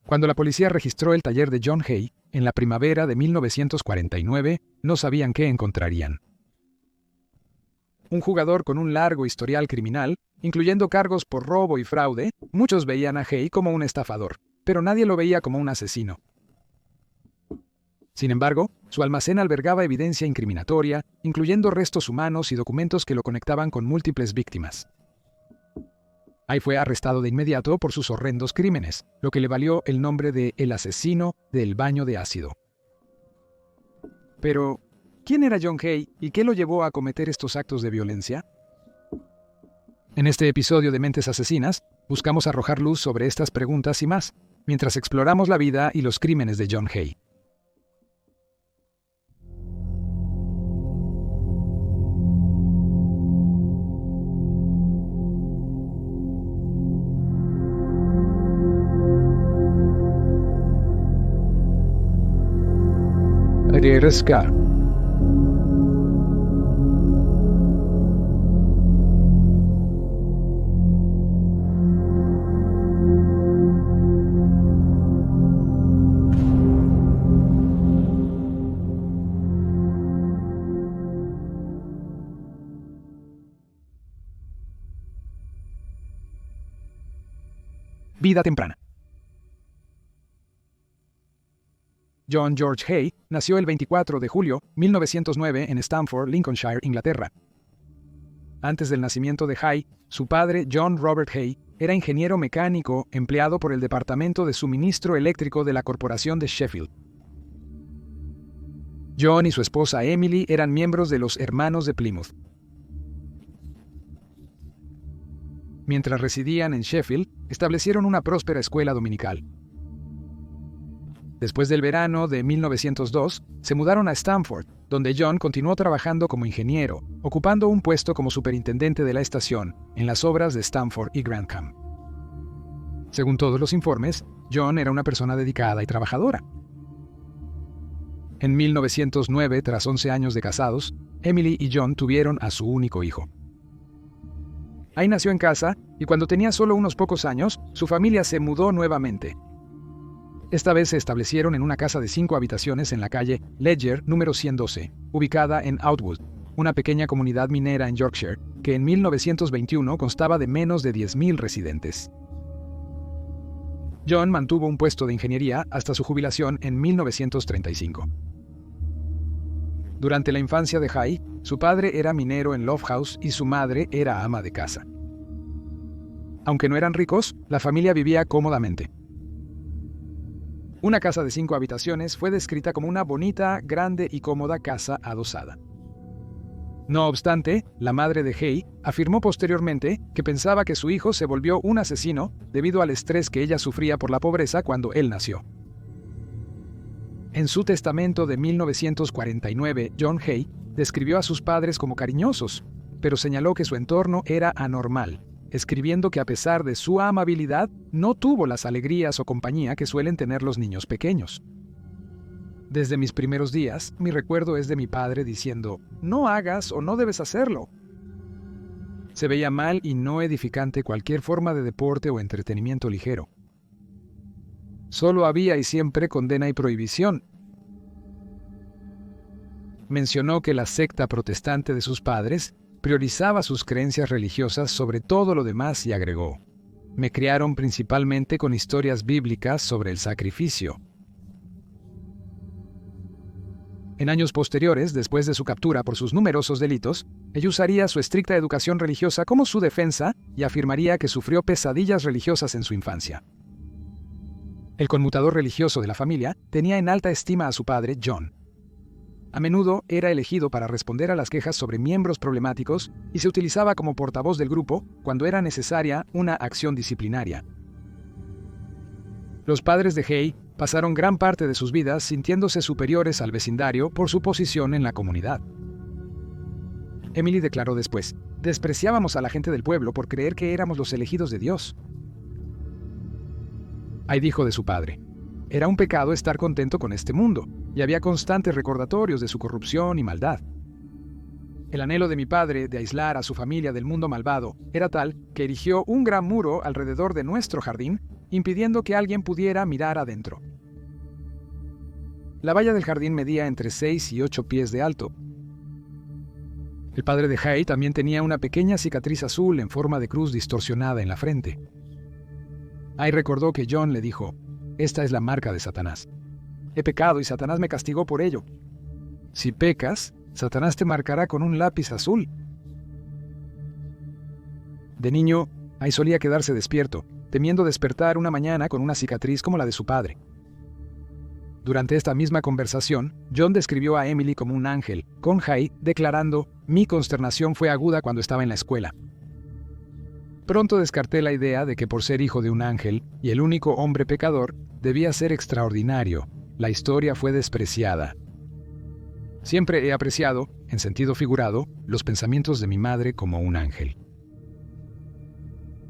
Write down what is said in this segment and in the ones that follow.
Cuando la policía registró el taller de John Hay, en la primavera de 1949, no sabían qué encontrarían. Un jugador con un largo historial criminal, incluyendo cargos por robo y fraude, muchos veían a Hay como un estafador, pero nadie lo veía como un asesino. Sin embargo, su almacén albergaba evidencia incriminatoria, incluyendo restos humanos y documentos que lo conectaban con múltiples víctimas. Hay fue arrestado de inmediato por sus horrendos crímenes, lo que le valió el nombre de el asesino del baño de ácido. Pero, ¿quién era John Hay y qué lo llevó a cometer estos actos de violencia? En este episodio de Mentes Asesinas, buscamos arrojar luz sobre estas preguntas y más, mientras exploramos la vida y los crímenes de John Hay. Ska. Vida temprana. John George Hay nació el 24 de julio de 1909 en Stamford, Lincolnshire, Inglaterra. Antes del nacimiento de Hay, su padre, John Robert Hay, era ingeniero mecánico empleado por el Departamento de Suministro Eléctrico de la Corporación de Sheffield. John y su esposa Emily eran miembros de los Hermanos de Plymouth. Mientras residían en Sheffield, establecieron una próspera escuela dominical. Después del verano de 1902, se mudaron a Stamford, donde John continuó trabajando como ingeniero, ocupando un puesto como superintendente de la estación en las obras de Stamford y Grantham. Según todos los informes, John era una persona dedicada y trabajadora. En 1909, tras 11 años de casados, Emily y John tuvieron a su único hijo. Hay nació en casa y cuando tenía solo unos pocos años, su familia se mudó nuevamente. Esta vez se establecieron en una casa de 5 habitaciones en la calle Ledger número 112, ubicada en Outwood, una pequeña comunidad minera en Yorkshire, que en 1921 constaba de menos de 10.000 residentes. John mantuvo un puesto de ingeniería hasta su jubilación en 1935. Durante la infancia de Hay, su padre era minero en Lofthouse y su madre era ama de casa. Aunque no eran ricos, la familia vivía cómodamente. Una casa de 5 habitaciones fue descrita como una bonita, grande y cómoda casa adosada. No obstante, la madre de Hay afirmó posteriormente que pensaba que su hijo se volvió un asesino debido al estrés que ella sufría por la pobreza cuando él nació. En su testamento de 1949, John Hay describió a sus padres como cariñosos, pero señaló que su entorno era anormal, escribiendo que a pesar de su amabilidad, no tuvo las alegrías o compañía que suelen tener los niños pequeños. Desde mis primeros días, mi recuerdo es de mi padre diciendo, no hagas o no debes hacerlo. Se veía mal y no edificante cualquier forma de deporte o entretenimiento ligero. Solo había y siempre condena y prohibición. Mencionó que la secta protestante de sus padres priorizaba sus creencias religiosas sobre todo lo demás y agregó, me criaron principalmente con historias bíblicas sobre el sacrificio. En años posteriores, después de su captura por sus numerosos delitos, ella usaría su estricta educación religiosa como su defensa y afirmaría que sufrió pesadillas religiosas en su infancia. El conmutador religioso de la familia tenía en alta estima a su padre, John. A menudo era elegido para responder a las quejas sobre miembros problemáticos y se utilizaba como portavoz del grupo cuando era necesaria una acción disciplinaria. Los padres de Hay pasaron gran parte de sus vidas sintiéndose superiores al vecindario por su posición en la comunidad. Emily declaró después, despreciábamos a la gente del pueblo por creer que éramos los elegidos de Dios. Hay dijo de su padre, era un pecado estar contento con este mundo, y había constantes recordatorios de su corrupción y maldad. El anhelo de mi padre de aislar a su familia del mundo malvado era tal que erigió un gran muro alrededor de nuestro jardín impidiendo que alguien pudiera mirar adentro. La valla del jardín medía entre 6 y 8 pies de alto. El padre de Hay también tenía una pequeña cicatriz azul en forma de cruz distorsionada en la frente. Hay recordó que John le dijo: «Esta es la marca de Satanás. He pecado y Satanás me castigó por ello. Si pecas, Satanás te marcará con un lápiz azul». De niño, Hay solía quedarse despierto, temiendo despertar una mañana con una cicatriz como la de su padre. Durante esta misma conversación, John describió a Emily como un ángel, con Hay declarando: «Mi consternación fue aguda cuando estaba en la escuela. Pronto descarté la idea de que por ser hijo de un ángel y el único hombre pecador, debía ser extraordinario. La historia fue despreciada. Siempre he apreciado, en sentido figurado, los pensamientos de mi madre como un ángel».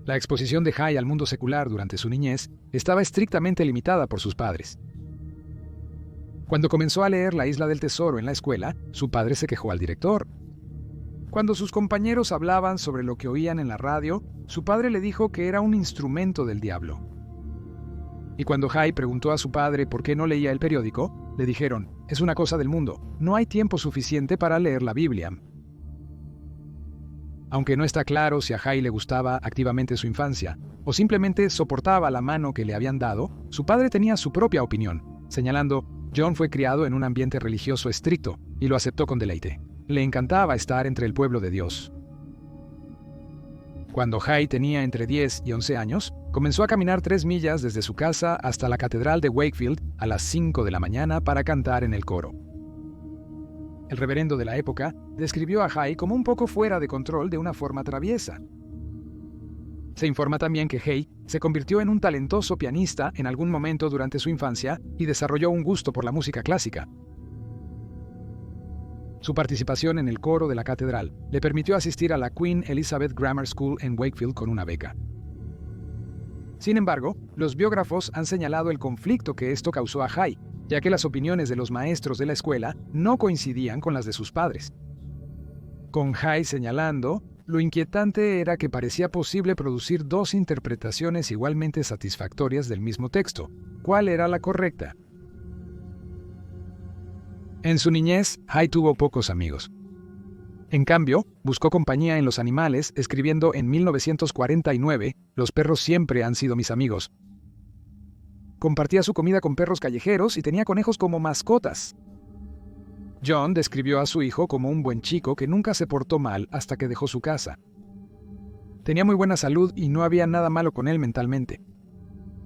La exposición de Hay al mundo secular durante su niñez estaba estrictamente limitada por sus padres. Cuando comenzó a leer La Isla del Tesoro en la escuela, su padre se quejó al director. Cuando sus compañeros hablaban sobre lo que oían en la radio, su padre le dijo que era un instrumento del diablo. Y cuando Hay preguntó a su padre por qué no leía el periódico, le dijeron: «Es una cosa del mundo, no hay tiempo suficiente para leer la Biblia». Aunque no está claro si a Hay le gustaba activamente su infancia, o simplemente soportaba la mano que le habían dado, su padre tenía su propia opinión, señalando: «John fue criado en un ambiente religioso estricto y lo aceptó con deleite. Le encantaba estar entre el pueblo de Dios». Cuando Hay tenía entre 10 y 11 años, comenzó a caminar 3 millas desde su casa hasta la Catedral de Wakefield a las 5 de la mañana para cantar en el coro. El reverendo de la época describió a Hay como un poco fuera de control de una forma traviesa. Se informa también que Hay se convirtió en un talentoso pianista en algún momento durante su infancia y desarrolló un gusto por la música clásica. Su participación en el coro de la catedral le permitió asistir a la Queen Elizabeth Grammar School en Wakefield con una beca. Sin embargo, los biógrafos han señalado el conflicto que esto causó a Hay, ya que las opiniones de los maestros de la escuela no coincidían con las de sus padres. Con Hay señalando: «Lo inquietante era que parecía posible producir 2 interpretaciones igualmente satisfactorias del mismo texto. ¿Cuál era la correcta?». En su niñez, Hay tuvo pocos amigos. En cambio, buscó compañía en los animales, escribiendo en 1949: «Los perros siempre han sido mis amigos». Compartía su comida con perros callejeros y tenía conejos como mascotas. John describió a su hijo como un buen chico que nunca se portó mal hasta que dejó su casa. Tenía muy buena salud y no había nada malo con él mentalmente.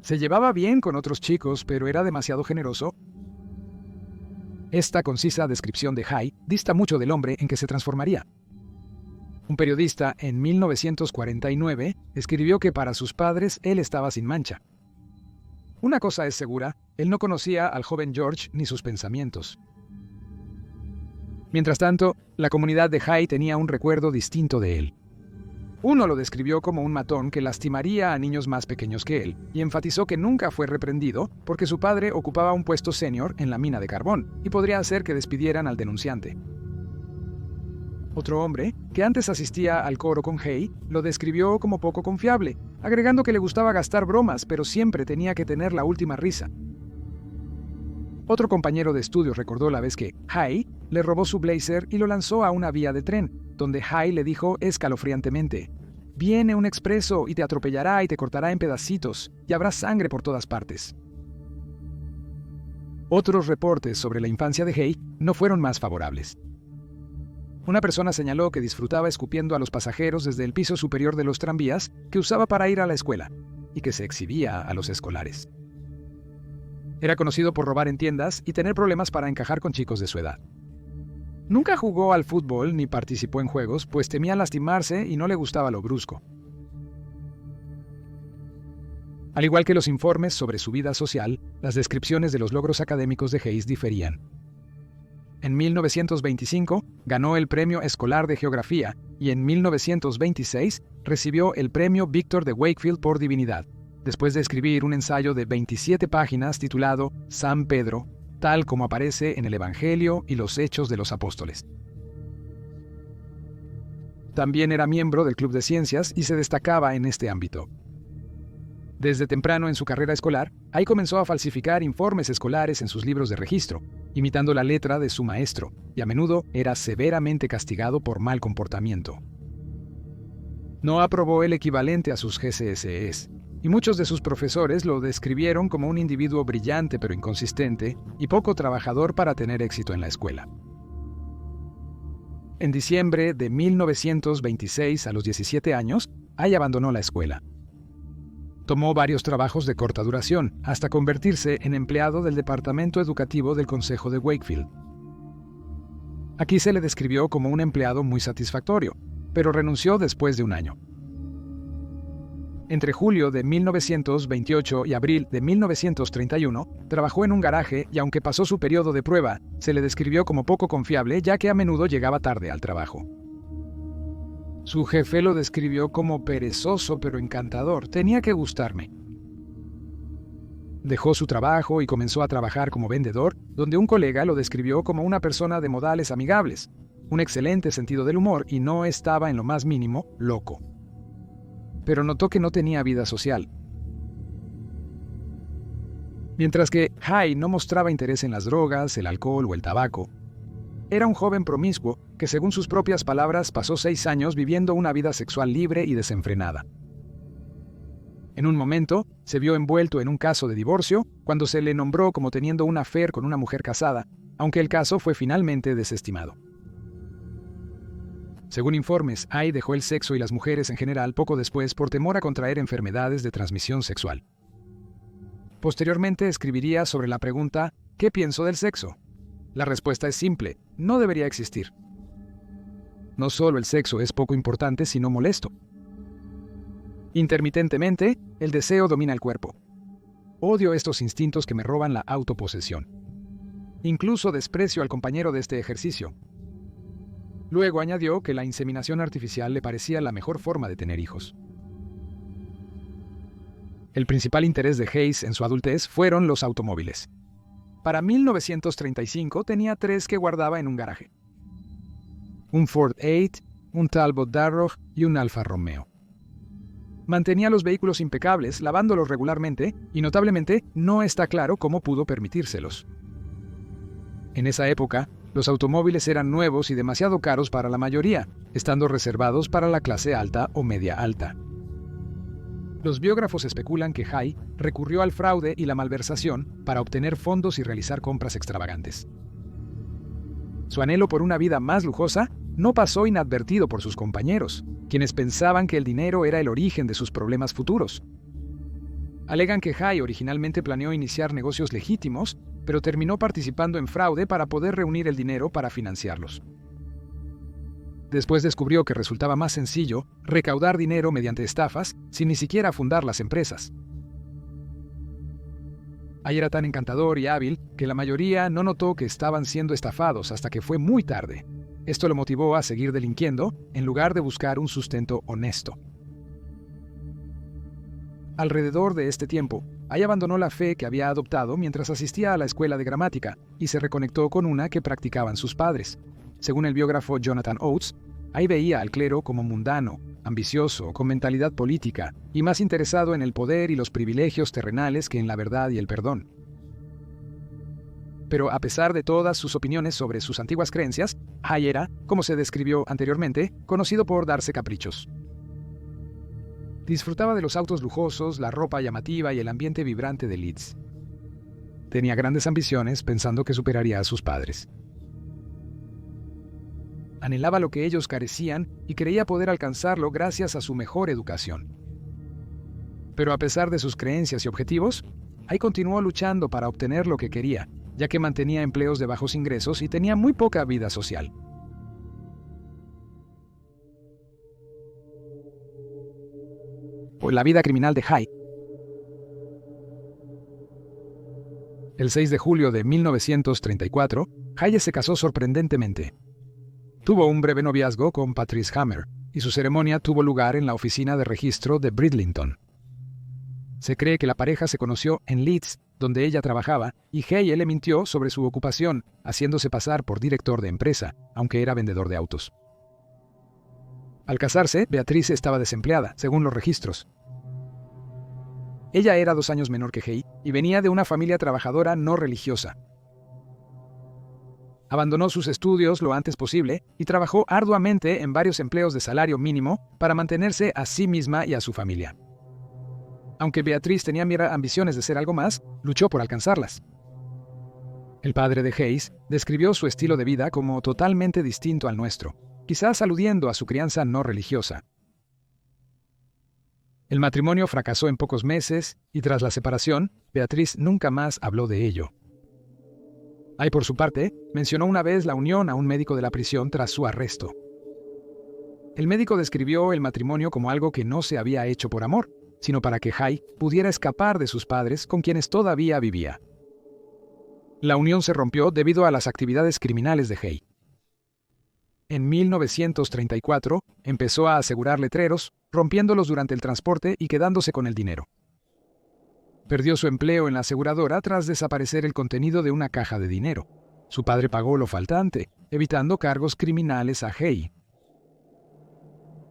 Se llevaba bien con otros chicos, pero era demasiado generoso. Esta concisa descripción de Hay dista mucho del hombre en que se transformaría. Un periodista en 1949 escribió que para sus padres él estaba sin mancha. Una cosa es segura: él no conocía al joven George ni sus pensamientos. Mientras tanto, la comunidad de Hay tenía un recuerdo distinto de él. Uno lo describió como un matón que lastimaría a niños más pequeños que él, y enfatizó que nunca fue reprendido porque su padre ocupaba un puesto senior en la mina de carbón y podría hacer que despidieran al denunciante. Otro hombre, que antes asistía al coro con Hay, lo describió como poco confiable, agregando que le gustaba gastar bromas, pero siempre tenía que tener la última risa. Otro compañero de estudio recordó la vez que Hay le robó su blazer y lo lanzó a una vía de tren, donde Hay le dijo escalofriantemente: «Viene un expreso y te atropellará y te cortará en pedacitos, y habrá sangre por todas partes». Otros reportes sobre la infancia de Hay no fueron más favorables. Una persona señaló que disfrutaba escupiendo a los pasajeros desde el piso superior de los tranvías que usaba para ir a la escuela, y que se exhibía a los escolares. Era conocido por robar en tiendas y tener problemas para encajar con chicos de su edad. Nunca jugó al fútbol ni participó en juegos, pues temía lastimarse y no le gustaba lo brusco. Al igual que los informes sobre su vida social, las descripciones de los logros académicos de Hayes diferían. En 1925 ganó el Premio Escolar de Geografía y en 1926 recibió el Premio Víctor de Wakefield por Divinidad, después de escribir un ensayo de 27 páginas titulado San Pedro, tal como aparece en el Evangelio y los Hechos de los Apóstoles. También era miembro del Club de Ciencias y se destacaba en este ámbito. Desde temprano en su carrera escolar, Hay comenzó a falsificar informes escolares en sus libros de registro, imitando la letra de su maestro, y a menudo era severamente castigado por mal comportamiento. No aprobó el equivalente a sus GCSEs, y muchos de sus profesores lo describieron como un individuo brillante pero inconsistente y poco trabajador para tener éxito en la escuela. En diciembre de 1926, a los 17 años, Hay abandonó la escuela. Tomó varios trabajos de corta duración, hasta convertirse en empleado del departamento educativo del Consejo de Wakefield. Aquí se le describió como un empleado muy satisfactorio, pero renunció después de un año. Entre julio de 1928 y abril de 1931, trabajó en un garaje y aunque pasó su periodo de prueba, se le describió como poco confiable ya que a menudo llegaba tarde al trabajo. Su jefe lo describió como perezoso pero encantador, tenía que gustarme. Dejó su trabajo y comenzó a trabajar como vendedor, donde un colega lo describió como una persona de modales amigables, un excelente sentido del humor y no estaba en lo más mínimo loco. Pero notó que no tenía vida social. Mientras que Hay no mostraba interés en las drogas, el alcohol o el tabaco, era un joven promiscuo que, según sus propias palabras, pasó 6 años viviendo una vida sexual libre y desenfrenada. En un momento, se vio envuelto en un caso de divorcio cuando se le nombró como teniendo un affair con una mujer casada, aunque el caso fue finalmente desestimado. Según informes, Hay dejó el sexo y las mujeres en general poco después por temor a contraer enfermedades de transmisión sexual. Posteriormente escribiría sobre la pregunta ¿qué pienso del sexo? La respuesta es simple, no debería existir. No solo el sexo es poco importante, sino molesto. Intermitentemente, el deseo domina el cuerpo. Odio estos instintos que me roban la autoposesión. Incluso desprecio al compañero de este ejercicio. Luego añadió que la inseminación artificial le parecía la mejor forma de tener hijos. El principal interés de Hayes en su adultez fueron los automóviles. Para 1935 tenía 3 que guardaba en un garaje. Un Ford 8, un Talbot Darrogh y un Alfa Romeo. Mantenía los vehículos impecables, lavándolos regularmente, y notablemente no está claro cómo pudo permitírselos. En esa época, los automóviles eran nuevos y demasiado caros para la mayoría, estando reservados para la clase alta o media alta. Los biógrafos especulan que Hay recurrió al fraude y la malversación para obtener fondos y realizar compras extravagantes. Su anhelo por una vida más lujosa no pasó inadvertido por sus compañeros, quienes pensaban que el dinero era el origen de sus problemas futuros. Alegan que Hay originalmente planeó iniciar negocios legítimos, pero terminó participando en fraude para poder reunir el dinero para financiarlos. Después descubrió que resultaba más sencillo recaudar dinero mediante estafas sin ni siquiera fundar las empresas. Hay era tan encantador y hábil que la mayoría no notó que estaban siendo estafados hasta que fue muy tarde. Esto lo motivó a seguir delinquiendo en lugar de buscar un sustento honesto. Alrededor de este tiempo, Hay abandonó la fe que había adoptado mientras asistía a la escuela de gramática y se reconectó con una que practicaban sus padres. Según el biógrafo Jonathan Oates, Hay veía al clero como mundano, ambicioso, con mentalidad política y más interesado en el poder y los privilegios terrenales que en la verdad y el perdón. Pero a pesar de todas sus opiniones sobre sus antiguas creencias, Hay era, como se describió anteriormente, conocido por darse caprichos. Disfrutaba de los autos lujosos, la ropa llamativa y el ambiente vibrante de Leeds. Tenía grandes ambiciones pensando que superaría a sus padres. Anhelaba lo que ellos carecían y creía poder alcanzarlo gracias a su mejor educación. Pero a pesar de sus creencias y objetivos, Hay continuó luchando para obtener lo que quería, ya que mantenía empleos de bajos ingresos y tenía muy poca vida social. La vida criminal de Hay. El 6 de julio de 1934, Hay se casó sorprendentemente. Tuvo un breve noviazgo con Patrice Hammer, y su ceremonia tuvo lugar en la oficina de registro de Bridlington. Se cree que la pareja se conoció en Leeds, donde ella trabajaba, y Hay le mintió sobre su ocupación, haciéndose pasar por director de empresa, aunque era vendedor de autos. Al casarse, Beatrice estaba desempleada, según los registros. Ella era 2 años menor que Hay y venía de una familia trabajadora no religiosa. Abandonó sus estudios lo antes posible y trabajó arduamente en varios empleos de salario mínimo para mantenerse a sí misma y a su familia. Aunque Beatriz tenía ambiciones de ser algo más, luchó por alcanzarlas. El padre de Hayes describió su estilo de vida como totalmente distinto al nuestro, quizás aludiendo a su crianza no religiosa. El matrimonio fracasó en pocos meses y tras la separación, Beatriz nunca más habló de ello. Hay, por su parte, mencionó una vez la unión a un médico de la prisión tras su arresto. El médico describió el matrimonio como algo que no se había hecho por amor, sino para que Hay pudiera escapar de sus padres con quienes todavía vivía. La unión se rompió debido a las actividades criminales de Hay. En 1934 empezó a asegurar letreros, rompiéndolos durante el transporte y quedándose con el dinero. Perdió su empleo en la aseguradora tras desaparecer el contenido de una caja de dinero. Su padre pagó lo faltante, evitando cargos criminales a Hay.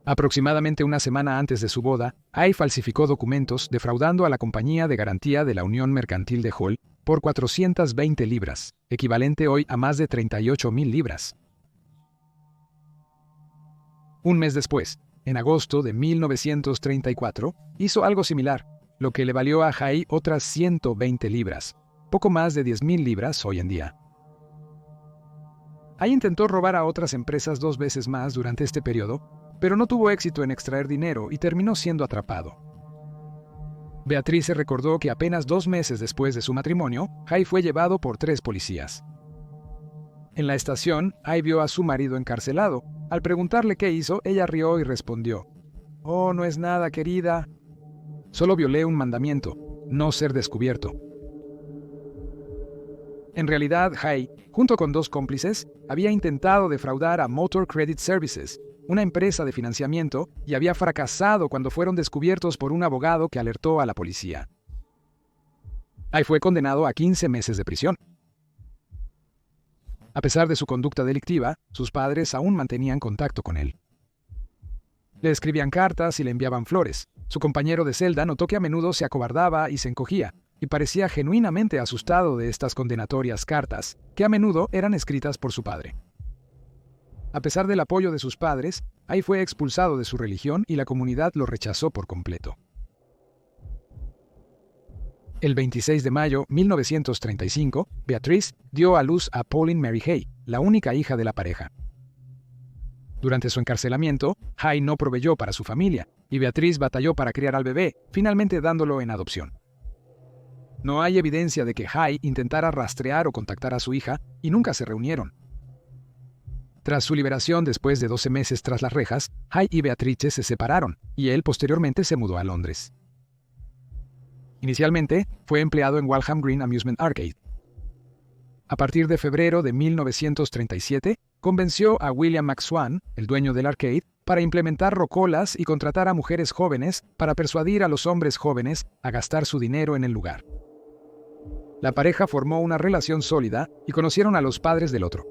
Aproximadamente una semana antes de su boda, Hay falsificó documentos defraudando a la compañía de garantía de la Unión Mercantil de Hull por 420 libras, equivalente hoy a más de 38,000 libras. Un mes después, en agosto de 1934, hizo algo similar, lo que le valió a Hay otras 120 libras, poco más de 10,000 libras hoy en día. Hay intentó robar a otras empresas 2 veces más durante este periodo, pero no tuvo éxito en extraer dinero y terminó siendo atrapado. Beatriz se recordó que apenas 2 meses después de su matrimonio, Hay fue llevado por 3 policías. En la estación, Hay vio a su marido encarcelado. Al preguntarle qué hizo, ella rió y respondió: «Oh, no es nada, querida. Solo violé un mandamiento, no ser descubierto». En realidad, Hay, junto con 2 cómplices, había intentado defraudar a Motor Credit Services, una empresa de financiamiento, y había fracasado cuando fueron descubiertos por un abogado que alertó a la policía. Hay fue condenado a 15 meses de prisión. A pesar de su conducta delictiva, sus padres aún mantenían contacto con él. Le escribían cartas y le enviaban flores. Su compañero de celda notó que a menudo se acobardaba y se encogía, y parecía genuinamente asustado de estas condenatorias cartas, que a menudo eran escritas por su padre. A pesar del apoyo de sus padres, Hay fue expulsado de su religión y la comunidad lo rechazó por completo. El 26 de mayo de 1935, Beatriz dio a luz a Pauline Mary Hay, la única hija de la pareja. Durante su encarcelamiento, Hay no proveyó para su familia, y Beatriz batalló para criar al bebé, finalmente dándolo en adopción. No hay evidencia de que Hay intentara rastrear o contactar a su hija, y nunca se reunieron. Tras su liberación después de 12 meses tras las rejas, Hay y Beatrice se separaron, y él posteriormente se mudó a Londres. Inicialmente, fue empleado en Walham Green Amusement Arcade. A partir de febrero de 1937, convenció a William McSwan, el dueño del arcade, para implementar rocolas y contratar a mujeres jóvenes para persuadir a los hombres jóvenes a gastar su dinero en el lugar. La pareja formó una relación sólida y conocieron a los padres del otro.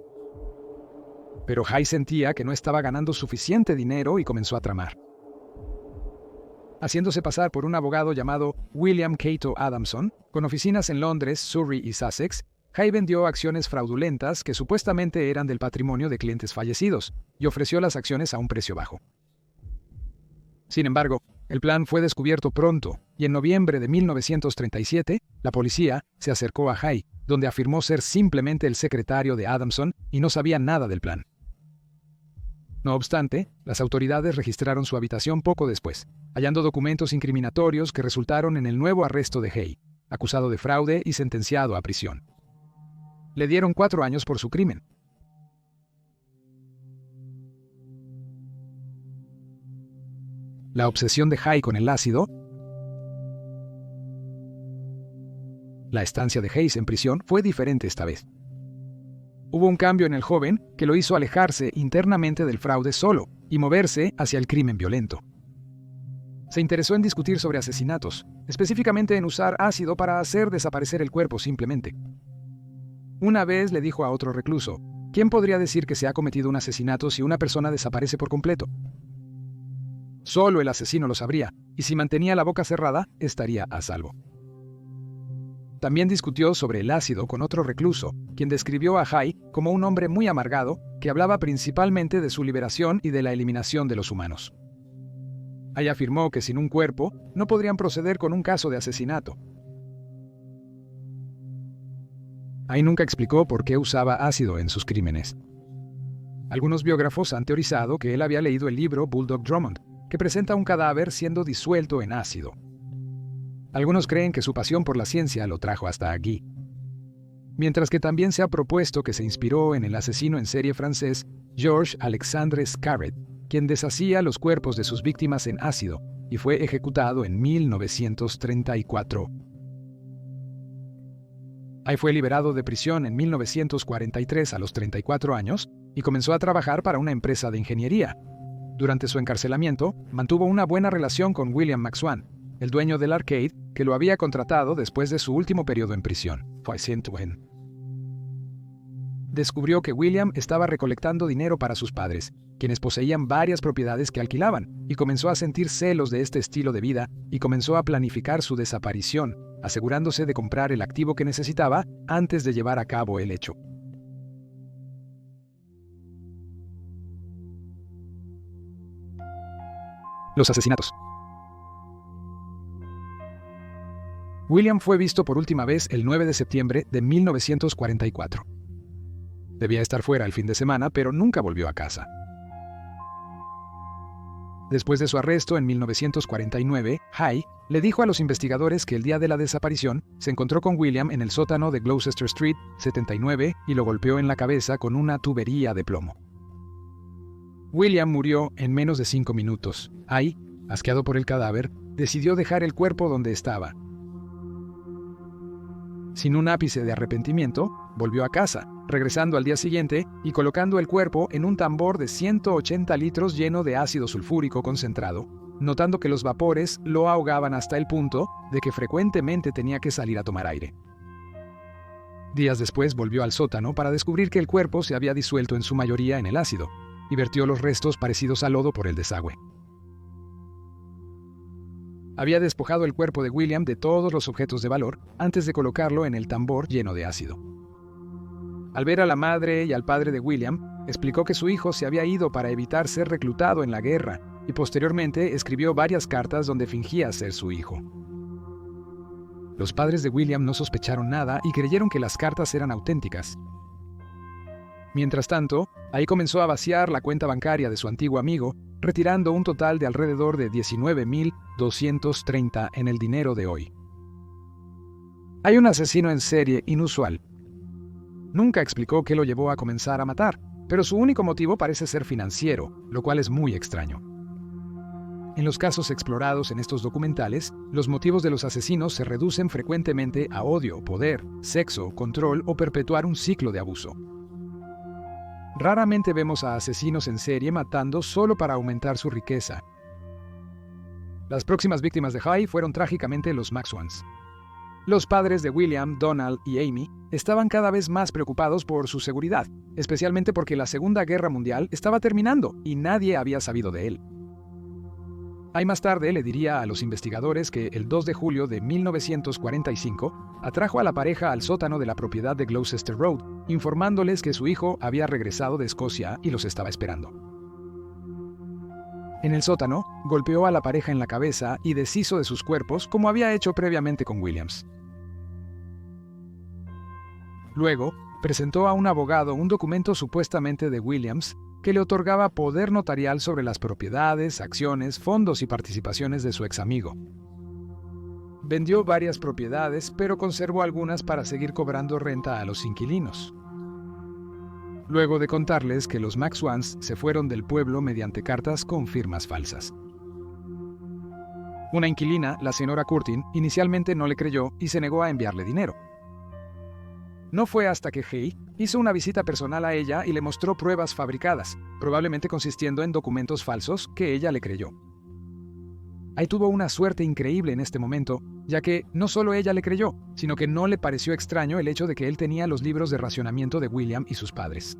Pero Hay sentía que no estaba ganando suficiente dinero y comenzó a tramar. Haciéndose pasar por un abogado llamado William Cato Adamson, con oficinas en Londres, Surrey y Sussex, Hay vendió acciones fraudulentas que supuestamente eran del patrimonio de clientes fallecidos y ofreció las acciones a un precio bajo. Sin embargo, el plan fue descubierto pronto y en noviembre de 1937, la policía se acercó a Hay, donde afirmó ser simplemente el secretario de Adamson y no sabía nada del plan. No obstante, las autoridades registraron su habitación poco después, hallando documentos incriminatorios que resultaron en el nuevo arresto de Hay, acusado de fraude y sentenciado a prisión. Le dieron 4 años por su crimen. La obsesión de Hay con el ácido. La estancia de Hayes en prisión fue diferente esta vez. Hubo un cambio en el joven que lo hizo alejarse internamente del fraude solo y moverse hacia el crimen violento. Se interesó en discutir sobre asesinatos, específicamente en usar ácido para hacer desaparecer el cuerpo simplemente. Una vez le dijo a otro recluso: ¿quién podría decir que se ha cometido un asesinato si una persona desaparece por completo? Solo el asesino lo sabría, y si mantenía la boca cerrada, estaría a salvo. También discutió sobre el ácido con otro recluso, quien describió a Hay como un hombre muy amargado que hablaba principalmente de su liberación y de la eliminación de los humanos. Hay afirmó que sin un cuerpo no podrían proceder con un caso de asesinato. Hay nunca explicó por qué usaba ácido en sus crímenes. Algunos biógrafos han teorizado que él había leído el libro Bulldog Drummond, que presenta un cadáver siendo disuelto en ácido. Algunos creen que su pasión por la ciencia lo trajo hasta aquí. Mientras que también se ha propuesto que se inspiró en el asesino en serie francés Georges Alexandre Scarret, quien deshacía los cuerpos de sus víctimas en ácido y fue ejecutado en 1934. Hay fue liberado de prisión en 1943 a los 34 años y comenzó a trabajar para una empresa de ingeniería. Durante su encarcelamiento, mantuvo una buena relación con William McSwan, el dueño del arcade, que lo había contratado después de su último periodo en prisión. Descubrió que William estaba recolectando dinero para sus padres, quienes poseían varias propiedades que alquilaban, y comenzó a sentir celos de este estilo de vida y comenzó a planificar su desaparición, asegurándose de comprar el activo que necesitaba antes de llevar a cabo el hecho. Los asesinatos. William fue visto por última vez el 9 de septiembre de 1944. Debía estar fuera el fin de semana, pero nunca volvió a casa. Después de su arresto en 1949, Hay le dijo a los investigadores que el día de la desaparición se encontró con William en el sótano de Gloucester Street 79 y lo golpeó en la cabeza con una tubería de plomo. William murió en menos de 5 minutos. Hay, asqueado por el cadáver, decidió dejar el cuerpo donde estaba. Sin un ápice de arrepentimiento, volvió a casa, regresando al día siguiente y colocando el cuerpo en un tambor de 180 litros lleno de ácido sulfúrico concentrado, notando que los vapores lo ahogaban hasta el punto de que frecuentemente tenía que salir a tomar aire. Días después volvió al sótano para descubrir que el cuerpo se había disuelto en su mayoría en el ácido, y vertió los restos parecidos a lodo por el desagüe. Había despojado el cuerpo de William de todos los objetos de valor antes de colocarlo en el tambor lleno de ácido. Al ver a la madre y al padre de William, explicó que su hijo se había ido para evitar ser reclutado en la guerra y posteriormente escribió varias cartas donde fingía ser su hijo. Los padres de William no sospecharon nada y creyeron que las cartas eran auténticas. Mientras tanto, ahí comenzó a vaciar la cuenta bancaria de su antiguo amigo, retirando un total de alrededor de $19,230 en el dinero de hoy. Hay un asesino en serie inusual. Nunca explicó qué lo llevó a comenzar a matar, pero su único motivo parece ser financiero, lo cual es muy extraño. En los casos explorados en estos documentales, los motivos de los asesinos se reducen frecuentemente a odio, poder, sexo, control o perpetuar un ciclo de abuso. Raramente vemos a asesinos en serie matando solo para aumentar su riqueza. Las próximas víctimas de Hay fueron trágicamente los McSwans. Los padres de William, Donald y Amy estaban cada vez más preocupados por su seguridad, especialmente porque la Segunda Guerra Mundial estaba terminando y nadie había sabido de él. Hay más tarde le diría a los investigadores que el 2 de julio de 1945 atrajo a la pareja al sótano de la propiedad de Gloucester Road, informándoles que su hijo había regresado de Escocia y los estaba esperando. En el sótano, golpeó a la pareja en la cabeza y deshizo de sus cuerpos como había hecho previamente con Williams. Luego, presentó a un abogado un documento supuestamente de Williams que le otorgaba poder notarial sobre las propiedades, acciones, fondos y participaciones de su ex amigo. Vendió varias propiedades, pero conservó algunas para seguir cobrando renta a los inquilinos. Luego de contarles que los McSwans se fueron del pueblo mediante cartas con firmas falsas. Una inquilina, la señora Curtin, inicialmente no le creyó y se negó a enviarle dinero. No fue hasta que Hay hizo una visita personal a ella y le mostró pruebas fabricadas, probablemente consistiendo en documentos falsos, que ella le creyó. Hay tuvo una suerte increíble en este momento, ya que no solo ella le creyó, sino que no le pareció extraño el hecho de que él tenía los libros de racionamiento de William y sus padres.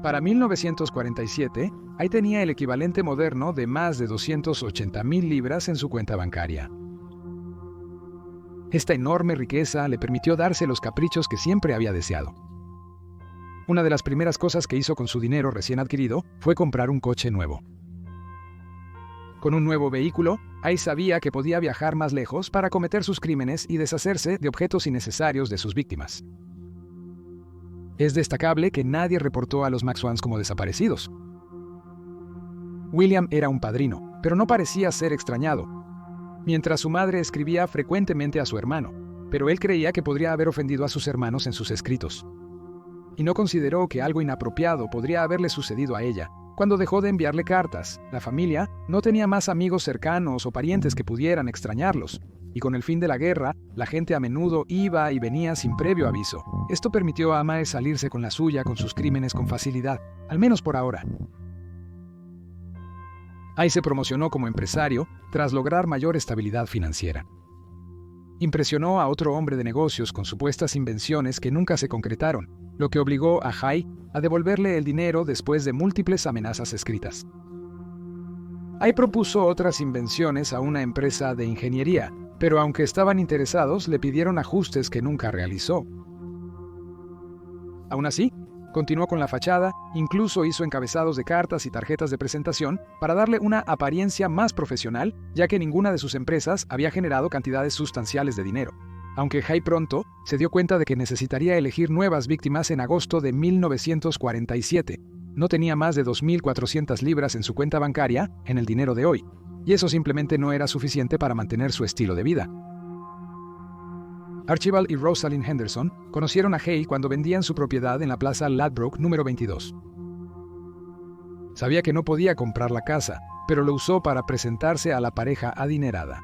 Para 1947, Hay tenía el equivalente moderno de más de 280,000 libras en su cuenta bancaria. Esta enorme riqueza le permitió darse los caprichos que siempre había deseado. Una de las primeras cosas que hizo con su dinero recién adquirido fue comprar un coche nuevo. Con un nuevo vehículo, Hay sabía que podía viajar más lejos para cometer sus crímenes y deshacerse de objetos innecesarios de sus víctimas. Es destacable que nadie reportó a los McSwans como desaparecidos. William era un padrino, pero no parecía ser extrañado, mientras su madre escribía frecuentemente a su hermano, pero él creía que podría haber ofendido a sus hermanos en sus escritos. Y no consideró que algo inapropiado podría haberle sucedido a ella. Cuando dejó de enviarle cartas, la familia no tenía más amigos cercanos o parientes que pudieran extrañarlos, y con el fin de la guerra, la gente a menudo iba y venía sin previo aviso. Esto permitió a Mae salirse con la suya con sus crímenes con facilidad, al menos por ahora. Hay se promocionó como empresario tras lograr mayor estabilidad financiera. Impresionó a otro hombre de negocios con supuestas invenciones que nunca se concretaron, lo que obligó a Hay a devolverle el dinero después de múltiples amenazas escritas. Hay propuso otras invenciones a una empresa de ingeniería, pero aunque estaban interesados, le pidieron ajustes que nunca realizó. Aún así, continuó con la fachada, incluso hizo encabezados de cartas y tarjetas de presentación para darle una apariencia más profesional, ya que ninguna de sus empresas había generado cantidades sustanciales de dinero. Aunque Hay pronto se dio cuenta de que necesitaría elegir nuevas víctimas en agosto de 1947. No tenía más de 2.400 libras en su cuenta bancaria en el dinero de hoy, y eso simplemente no era suficiente para mantener su estilo de vida. Archibald y Rosalind Henderson conocieron a Hay cuando vendían su propiedad en la plaza Ladbroke número 22. Sabía que no podía comprar la casa, pero lo usó para presentarse a la pareja adinerada.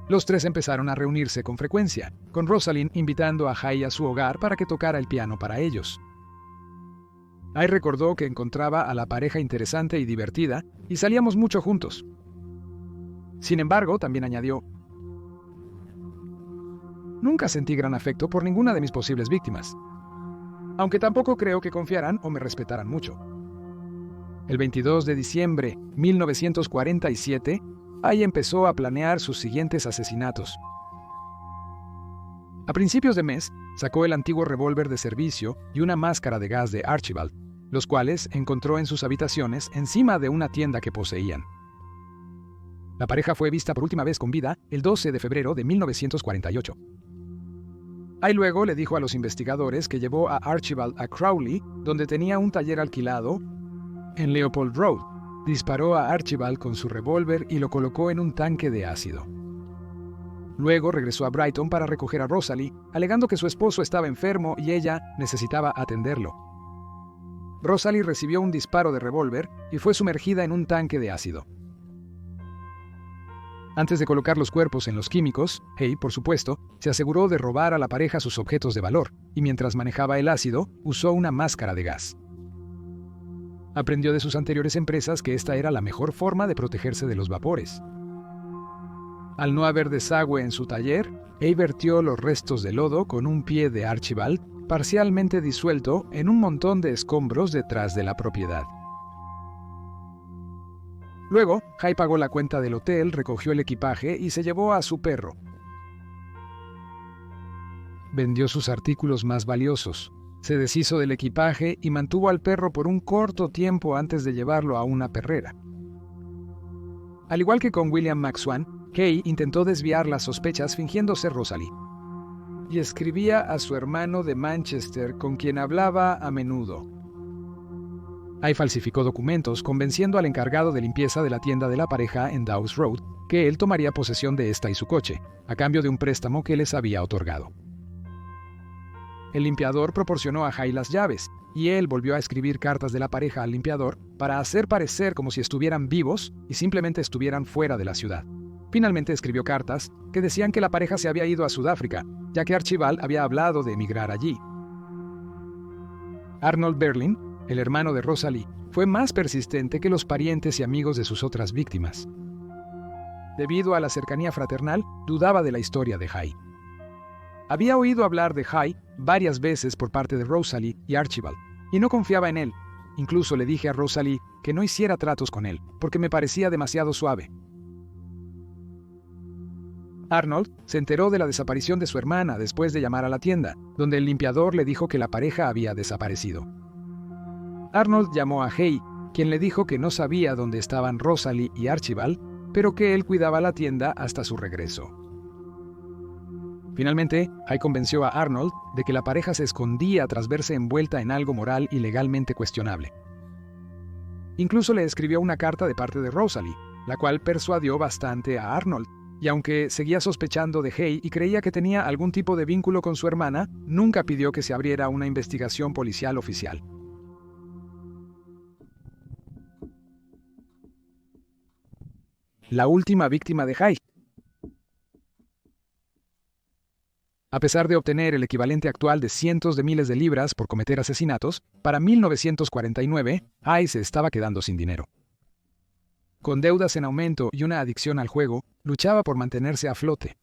Los tres empezaron a reunirse con frecuencia, con Rosalind invitando a Hay a su hogar para que tocara el piano para ellos. Hay recordó que encontraba a la pareja interesante y divertida, y salíamos mucho juntos. Sin embargo, también añadió: nunca sentí gran afecto por ninguna de mis posibles víctimas, aunque tampoco creo que confiaran o me respetaran mucho. El 22 de diciembre de 1947, Hay empezó a planear sus siguientes asesinatos. A principios de mes, sacó el antiguo revólver de servicio y una máscara de gas de Archibald, los cuales encontró en sus habitaciones encima de una tienda que poseían. La pareja fue vista por última vez con vida el 12 de febrero de 1948. Hay luego le dijo a los investigadores que llevó a Archibald a Crowley, donde tenía un taller alquilado en Leopold Road. Disparó a Archibald con su revólver y lo colocó en un tanque de ácido. Luego regresó a Brighton para recoger a Rosalie, alegando que su esposo estaba enfermo y ella necesitaba atenderlo. Rosalie recibió un disparo de revólver y fue sumergida en un tanque de ácido. Antes de colocar los cuerpos en los químicos, Hay, por supuesto, se aseguró de robar a la pareja sus objetos de valor, y mientras manejaba el ácido, usó una máscara de gas. Aprendió de sus anteriores empresas que esta era la mejor forma de protegerse de los vapores. Al no haber desagüe en su taller, Hay vertió los restos de lodo con un pie de Archibald, parcialmente disuelto, en un montón de escombros detrás de la propiedad. Luego, Hay pagó la cuenta del hotel, recogió el equipaje y se llevó a su perro. Vendió sus artículos más valiosos, se deshizo del equipaje y mantuvo al perro por un corto tiempo antes de llevarlo a una perrera. Al igual que con William McSwan, Hay intentó desviar las sospechas fingiendo ser Rosalie. Y escribía a su hermano de Manchester, con quien hablaba a menudo. Hay falsificó documentos convenciendo al encargado de limpieza de la tienda de la pareja en Dawes Road que él tomaría posesión de esta y su coche, a cambio de un préstamo que les había otorgado. El limpiador proporcionó a Hay las llaves, y él volvió a escribir cartas de la pareja al limpiador para hacer parecer como si estuvieran vivos y simplemente estuvieran fuera de la ciudad. Finalmente escribió cartas que decían que la pareja se había ido a Sudáfrica, ya que Archibald había hablado de emigrar allí. Arnold Berlin, el hermano de Rosalie, fue más persistente que los parientes y amigos de sus otras víctimas. Debido a la cercanía fraternal, dudaba de la historia de Hay. Había oído hablar de Hay varias veces por parte de Rosalie y Archibald, y no confiaba en él. Incluso le dije a Rosalie que no hiciera tratos con él, porque me parecía demasiado suave. Arnold se enteró de la desaparición de su hermana después de llamar a la tienda, donde el limpiador le dijo que la pareja había desaparecido. Arnold llamó a Hay, quien le dijo que no sabía dónde estaban Rosalie y Archibald, pero que él cuidaba la tienda hasta su regreso. Finalmente, Hay convenció a Arnold de que la pareja se escondía tras verse envuelta en algo moral y legalmente cuestionable. Incluso le escribió una carta de parte de Rosalie, la cual persuadió bastante a Arnold, y aunque seguía sospechando de Hay y creía que tenía algún tipo de vínculo con su hermana, nunca pidió que se abriera una investigación policial oficial. La última víctima de Hay. A pesar de obtener el equivalente actual de cientos de miles de libras por cometer asesinatos, para 1949, Hay se estaba quedando sin dinero. Con deudas en aumento y una adicción al juego, luchaba por mantenerse a flote.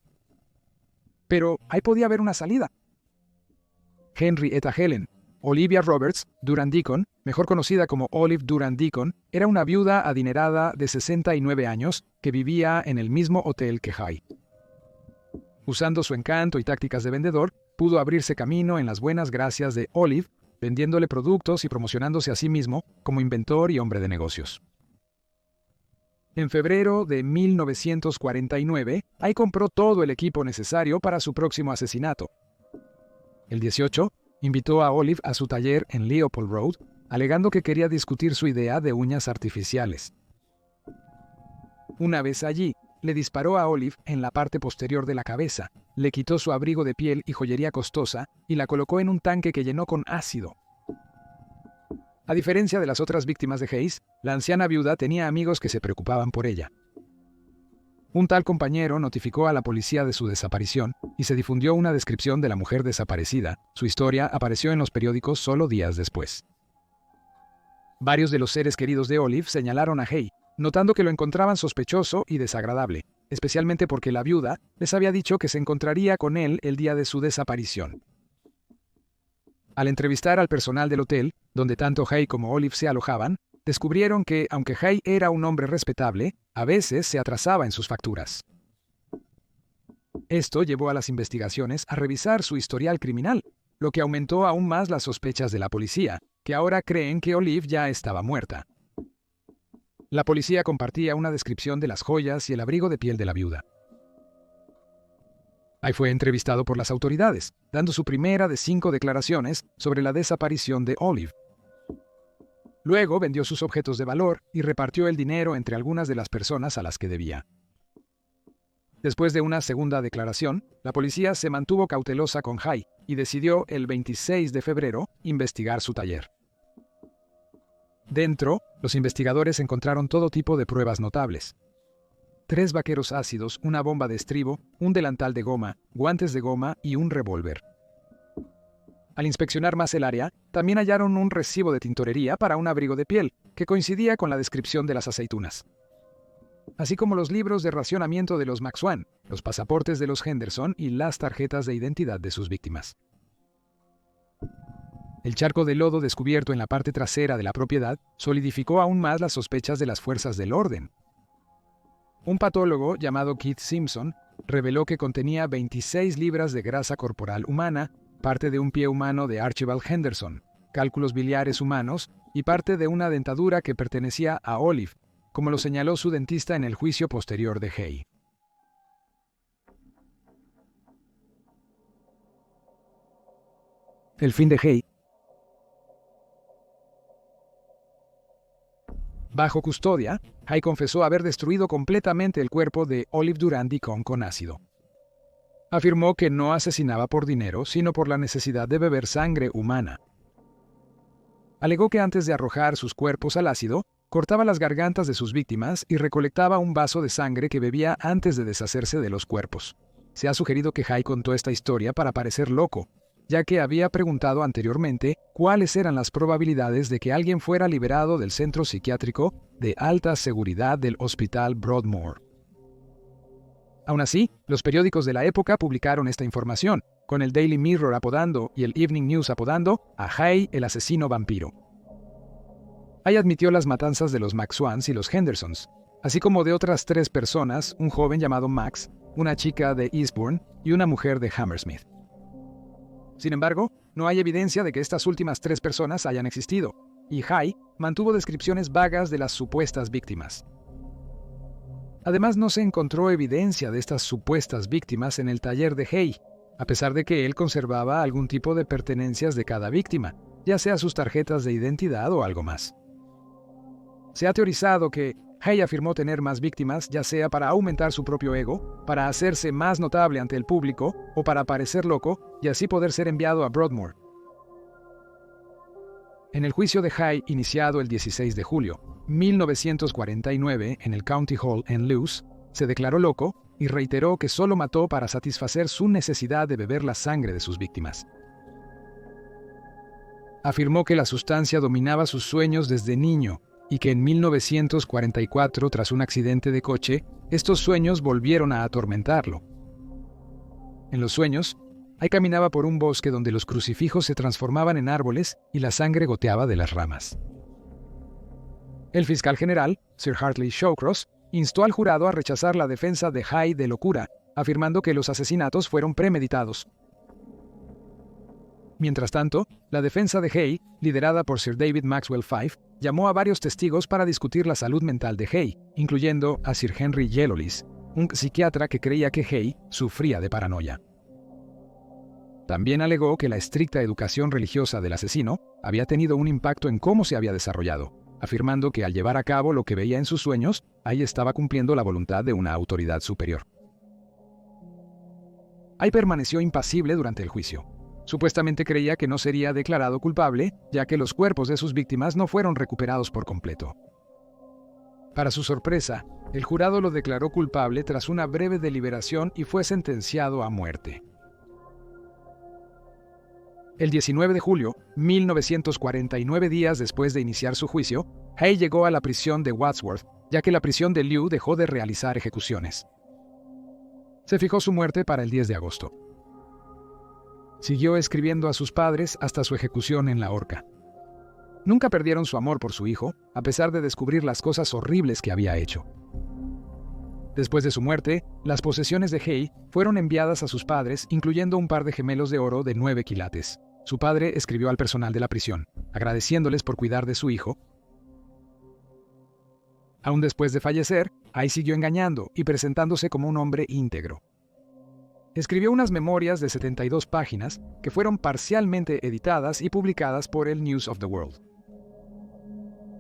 Pero ahí podía haber una salida. Henrietta Helen, Olivia Roberts Durand Deacon, mejor conocida como Olive Durand Deacon, era una viuda adinerada de 69 años que vivía en el mismo hotel que Hay. Usando su encanto y tácticas de vendedor, pudo abrirse camino en las buenas gracias de Olive, vendiéndole productos y promocionándose a sí mismo como inventor y hombre de negocios. En febrero de 1949, Hay compró todo el equipo necesario para su próximo asesinato. El 18, invitó a Olive a su taller en Leopold Road, alegando que quería discutir su idea de uñas artificiales. Una vez allí, le disparó a Olive en la parte posterior de la cabeza, le quitó su abrigo de piel y joyería costosa y la colocó en un tanque que llenó con ácido. A diferencia de las otras víctimas de Hayes, la anciana viuda tenía amigos que se preocupaban por ella. Un tal compañero notificó a la policía de su desaparición y se difundió una descripción de la mujer desaparecida. Su historia apareció en los periódicos solo días después. Varios de los seres queridos de Olive señalaron a Hay, notando que lo encontraban sospechoso y desagradable, especialmente porque la viuda les había dicho que se encontraría con él el día de su desaparición. Al entrevistar al personal del hotel, donde tanto Hay como Olive se alojaban, descubrieron que, aunque Hay era un hombre respetable, a veces se atrasaba en sus facturas. Esto llevó a las investigaciones a revisar su historial criminal, lo que aumentó aún más las sospechas de la policía, que ahora creen que Olive ya estaba muerta. La policía compartía una descripción de las joyas y el abrigo de piel de la viuda. Hay fue entrevistado por las autoridades, dando su primera de 5 declaraciones sobre la desaparición de Olive. Luego vendió sus objetos de valor y repartió el dinero entre algunas de las personas a las que debía. Después de una segunda declaración, la policía se mantuvo cautelosa con Hay y decidió el 26 de febrero investigar su taller. Dentro, los investigadores encontraron todo tipo de pruebas notables. 3 vaqueros ácidos, una bomba de estribo, un delantal de goma, guantes de goma y un revólver. Al inspeccionar más el área, también hallaron un recibo de tintorería para un abrigo de piel, que coincidía con la descripción de las aceitunas. Así como los libros de racionamiento de los McSwan, los pasaportes de los Henderson y las tarjetas de identidad de sus víctimas. El charco de lodo descubierto en la parte trasera de la propiedad solidificó aún más las sospechas de las fuerzas del orden. Un patólogo llamado Keith Simpson reveló que contenía 26 libras de grasa corporal humana, parte de un pie humano de Archibald Henderson, cálculos biliares humanos y parte de una dentadura que pertenecía a Olive, como lo señaló su dentista en el juicio posterior de Hay. El fin de Hay. Bajo custodia, Hay confesó haber destruido completamente el cuerpo de Olive Durand Deacon con ácido. Afirmó que no asesinaba por dinero, sino por la necesidad de beber sangre humana. Alegó que antes de arrojar sus cuerpos al ácido, cortaba las gargantas de sus víctimas y recolectaba un vaso de sangre que bebía antes de deshacerse de los cuerpos. Se ha sugerido que Hay contó esta historia para parecer loco, ya que había preguntado anteriormente cuáles eran las probabilidades de que alguien fuera liberado del centro psiquiátrico de alta seguridad del Hospital Broadmoor. Aún así, los periódicos de la época publicaron esta información, con el Daily Mirror apodando y el Evening News apodando a Hay el asesino vampiro. Hay admitió las matanzas de los McSwans y los Hendersons, así como de otras 3 personas, un joven llamado Max, una chica de Eastbourne y una mujer de Hammersmith. Sin embargo, no hay evidencia de que estas últimas 3 personas hayan existido, y Hay mantuvo descripciones vagas de las supuestas víctimas. Además, no se encontró evidencia de estas supuestas víctimas en el taller de Hay, a pesar de que él conservaba algún tipo de pertenencias de cada víctima, ya sea sus tarjetas de identidad o algo más. Se ha teorizado que Hay afirmó tener más víctimas, ya sea para aumentar su propio ego, para hacerse más notable ante el público o para parecer loco y así poder ser enviado a Broadmoor. En el juicio de Hay, iniciado el 16 de julio 1949 en el County Hall en Lewes, se declaró loco y reiteró que solo mató para satisfacer su necesidad de beber la sangre de sus víctimas. Afirmó que la sustancia dominaba sus sueños desde niño y que en 1944, tras un accidente de coche, estos sueños volvieron a atormentarlo. En los sueños, Hay caminaba por un bosque donde los crucifijos se transformaban en árboles y la sangre goteaba de las ramas. El fiscal general, Sir Hartley Shawcross, instó al jurado a rechazar la defensa de Hay de locura, afirmando que los asesinatos fueron premeditados. Mientras tanto, la defensa de Hay, liderada por Sir David Maxwell Fyfe, llamó a varios testigos para discutir la salud mental de Hay, incluyendo a Sir Henry Yellowlees, un psiquiatra que creía que Hay sufría de paranoia. También alegó que la estricta educación religiosa del asesino había tenido un impacto en cómo se había desarrollado, afirmando que al llevar a cabo lo que veía en sus sueños, Hay estaba cumpliendo la voluntad de una autoridad superior. Hay permaneció impasible durante el juicio. Supuestamente creía que no sería declarado culpable, ya que los cuerpos de sus víctimas no fueron recuperados por completo. Para su sorpresa, el jurado lo declaró culpable tras una breve deliberación y fue sentenciado a muerte. El 19 de julio, 1949 días después de iniciar su juicio, Hay llegó a la prisión de Wadsworth, ya que la prisión de Lew dejó de realizar ejecuciones. Se fijó su muerte para el 10 de agosto. Siguió escribiendo a sus padres hasta su ejecución en la horca. Nunca perdieron su amor por su hijo, a pesar de descubrir las cosas horribles que había hecho. Después de su muerte, las posesiones de Hay fueron enviadas a sus padres, incluyendo un par de gemelos de oro de 9 quilates. Su padre escribió al personal de la prisión, agradeciéndoles por cuidar de su hijo. Aún después de fallecer, Hay siguió engañando y presentándose como un hombre íntegro. Escribió unas memorias de 72 páginas que fueron parcialmente editadas y publicadas por el News of the World.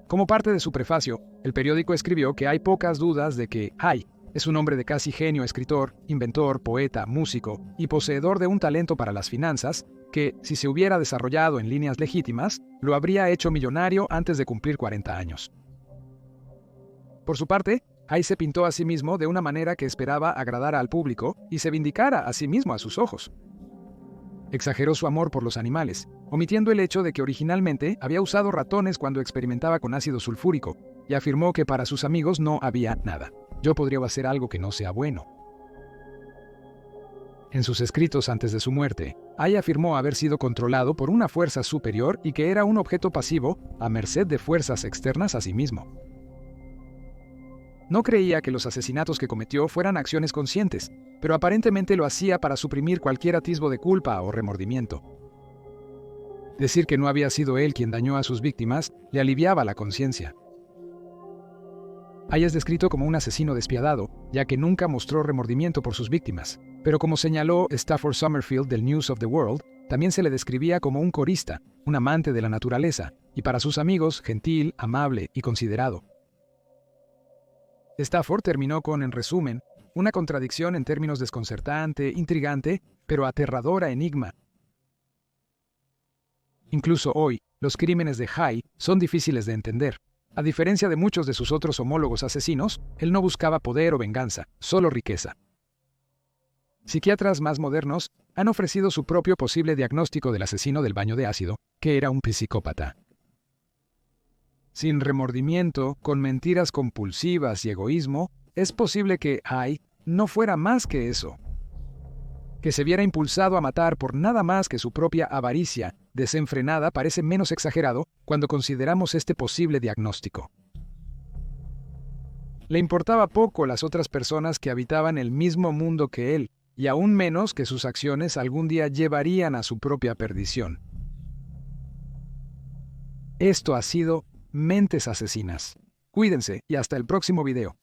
Como parte de su prefacio, el periódico escribió que hay pocas dudas de que Hay es un hombre de casi genio escritor, inventor, poeta, músico y poseedor de un talento para las finanzas que, si se hubiera desarrollado en líneas legítimas, lo habría hecho millonario antes de cumplir 40 años. Por su parte, Hay se pintó a sí mismo de una manera que esperaba agradar al público y se vindicara a sí mismo a sus ojos. Exageró su amor por los animales, omitiendo el hecho de que originalmente había usado ratones cuando experimentaba con ácido sulfúrico, y afirmó que para sus amigos no había nada. Yo podría hacer algo que no sea bueno. En sus escritos antes de su muerte, Hay afirmó haber sido controlado por una fuerza superior y que era un objeto pasivo a merced de fuerzas externas a sí mismo. No creía que los asesinatos que cometió fueran acciones conscientes, pero aparentemente lo hacía para suprimir cualquier atisbo de culpa o remordimiento. Decir que no había sido él quien dañó a sus víctimas le aliviaba la conciencia. Hay es descrito como un asesino despiadado, ya que nunca mostró remordimiento por sus víctimas, pero como señaló Stafford Summerfield del News of the World, también se le describía como un corista, un amante de la naturaleza, y para sus amigos, gentil, amable y considerado. Stafford terminó con, en resumen, una contradicción en términos desconcertante, intrigante, pero aterradora enigma. Incluso hoy, los crímenes de Hay son difíciles de entender. A diferencia de muchos de sus otros homólogos asesinos, él no buscaba poder o venganza, solo riqueza. Psiquiatras más modernos han ofrecido su propio posible diagnóstico del asesino del baño de ácido, que era un psicópata. Sin remordimiento, con mentiras compulsivas y egoísmo, es posible que Hay no fuera más que eso. Que se viera impulsado a matar por nada más que su propia avaricia desenfrenada parece menos exagerado cuando consideramos este posible diagnóstico. Le importaba poco las otras personas que habitaban el mismo mundo que él, y aún menos que sus acciones algún día llevarían a su propia perdición. Esto ha sido Mentes Asesinas. Cuídense y hasta el próximo video.